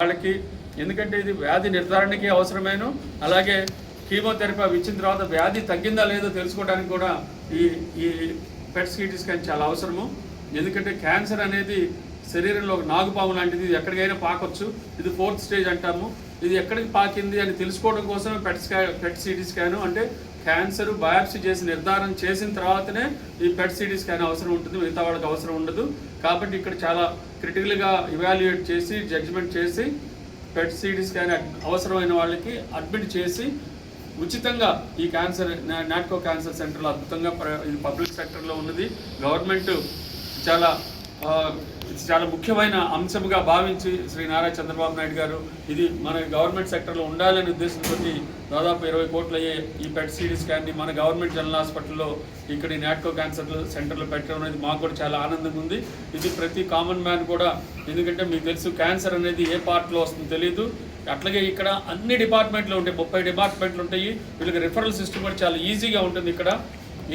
వాళ్ళకి ఎందుకంటే ఇది వ్యాధి నిర్ధారణకి అవసరమైన అలాగే కీమోథెరపీ ఇచ్చిన తర్వాత వ్యాధి తగ్గిందా లేదో తెలుసుకోవడానికి కూడా ఈ ఈ పెట్ సిటీ స్కాన్ చాలా అవసరము. ఎందుకంటే క్యాన్సర్ అనేది శరీరంలో ఒక నాగుపాము లాంటిది, ఇది ఎక్కడికైనా పాకొచ్చు. ఇది 4th స్టేజ్ అంటాము. ఇది ఎక్కడికి పాకింది అని తెలుసుకోవడం కోసమే పెట్ సిటీ స్కాన్ అంటే క్యాన్సర్ బయాప్సీ చేసి నిర్ధారణ చేసిన తర్వాతనే ఈ పెట్ సిటీ స్కాన్ అవసరం ఉంటుంది, మిగతా వాళ్ళకి అవసరం ఉండదు. కాబట్టి ఇక్కడ చాలా క్రిటికల్గా ఇవాల్యుయేట్ చేసి జడ్జిమెంట్ చేసి పెట్ సిటీ స్కాన్ అవసరమైన వాళ్ళకి అడ్మిట్ చేసి ఉచితంగా ఈ క్యాన్సర్ నాట్కో క్యాన్సర్ సెంటర్లో అద్భుతంగా ఇది పబ్లిక్ సెక్టర్లో ఉన్నది. గవర్నమెంట్ చాలా ముఖ్యమైన అంశంగా భావించి శ్రీ నారా చంద్రబాబు నాయుడు గారు ఇది మన గవర్నమెంట్ సెక్టర్లో ఉండాలనే ఉద్దేశంతో దాదాపు 20 కోట్లు అయ్యే ఈ పెట్ సిటీ స్కాన్ని మన గవర్నమెంట్ జనరల్ హాస్పిటల్లో ఇక్కడ ఈ నాట్కో క్యాన్సర్ సెంటర్లో పెట్టడం అనేది మాకు కూడా చాలా ఆనందంగా ఉంది. ఇది ప్రతి కామన్ మ్యాన్ కూడా, ఎందుకంటే మీకు తెలుసు క్యాన్సర్ అనేది ఏ పార్ట్లో వస్తుందో తెలియదు. అట్లాగే ఇక్కడ అన్ని డిపార్ట్మెంట్లు ఉంటాయి, 30 డిపార్ట్మెంట్లు ఉంటాయి. వీళ్ళకి రిఫరల్ సిస్టమ్ కూడా చాలా ఈజీగా ఉంటుంది. ఇక్కడ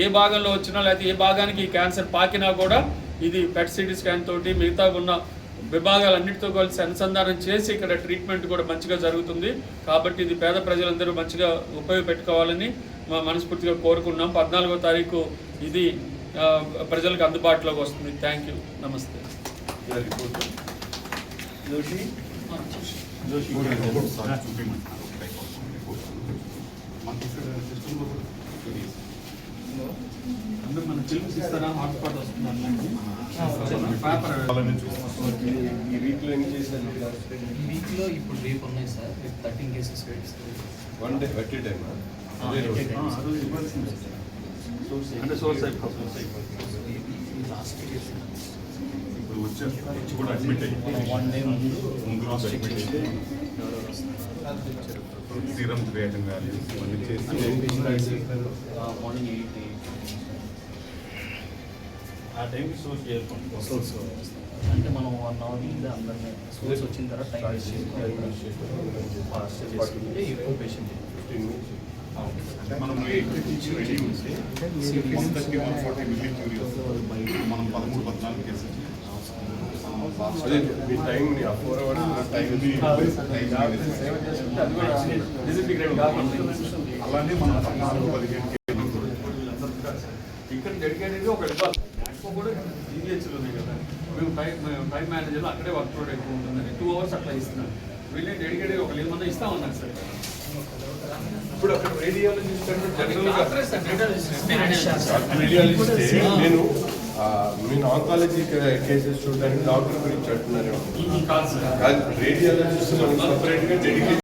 ఏ భాగంలో వచ్చినా లేకపోతే ఏ భాగానికి ఈ క్యాన్సర్ పాకినా కూడా ఇది పెట్ సిటీ స్కాన్ తోటి మిగతా ఉన్న విభాగాలన్నిటితో కలిసి అనుసంధానం చేసి ఇక్కడ ట్రీట్మెంట్ కూడా మంచిగా జరుగుతుంది. కాబట్టి ఇది పేద ప్రజలందరూ మంచిగా ఉపయోగపెట్టుకోవాలని మనస్ఫూర్తిగా కోరుకున్నాం. 14వ తారీఖు ఇది ప్రజలకు అందుబాటులోకి వస్తుంది. థ్యాంక్ యూ, నమస్తే. అందరూ మన ఫిల్మ్స్ ఇస్తారా? హాట్స్పాట్ వస్తుంది. ఈ వీక్లో ఏం చేశారు? ఈ వీక్లో ఇప్పుడు రేపు ఉన్నాయి sir, 13 cases one day at a time అంటే సోర్స్ లాస్ట్ కేసు ఇప్పుడు వచ్చి కూడా అడ్మిట్ అయ్యి 1 డే ముందు సీరం క్రియేటింగ్ వాల్యూస్ ఇవన్నీ చేసి మార్నింగ్ 8 ఆ టైంకి సోర్స్ చేసుకోండి. సోర్స్ అంటే మనం 1 అవర్ మీద అందరినీ సోర్స్ వచ్చిన తర్వాత టైం వేస్ట్ చేసుకుంటే ఎక్కువ పేషెంట్ 15 minutes. అంటే మనం 8 నుంచి రెడీ ఉంటే 130-140 మిలియన్ క్యూరియస్ మనం 13-14 కేసెస్ అదే మీ టైంని ఆ 4 hours టైం అలానే మనం 14-15 ఇక్కడ డెడికేటెడ్గా ఒక కూడా జీవీహెచ్లు ఉన్నాయి కదా, మేము టైం మేనేజర్లు అక్కడే వర్క్ లోడ్ ఎక్కువ ఉంటుందని 2 hours అట్లా ఇస్తున్నారు. వీళ్ళే డెడికేటెడ్గా ఒక ఏమన్నా ఇస్తా ఉన్నారు సార్. ఇప్పుడు అక్కడ రేడియాలజిస్ట్ నేను నేను ఆంకాలజీ కేసెస్ చూడడానికి డాక్టర్ గురించి అంటున్నారు. కాదు సార్, రేడియాలజిస్ట్ మనకి సపరేట్గా డెడికేట్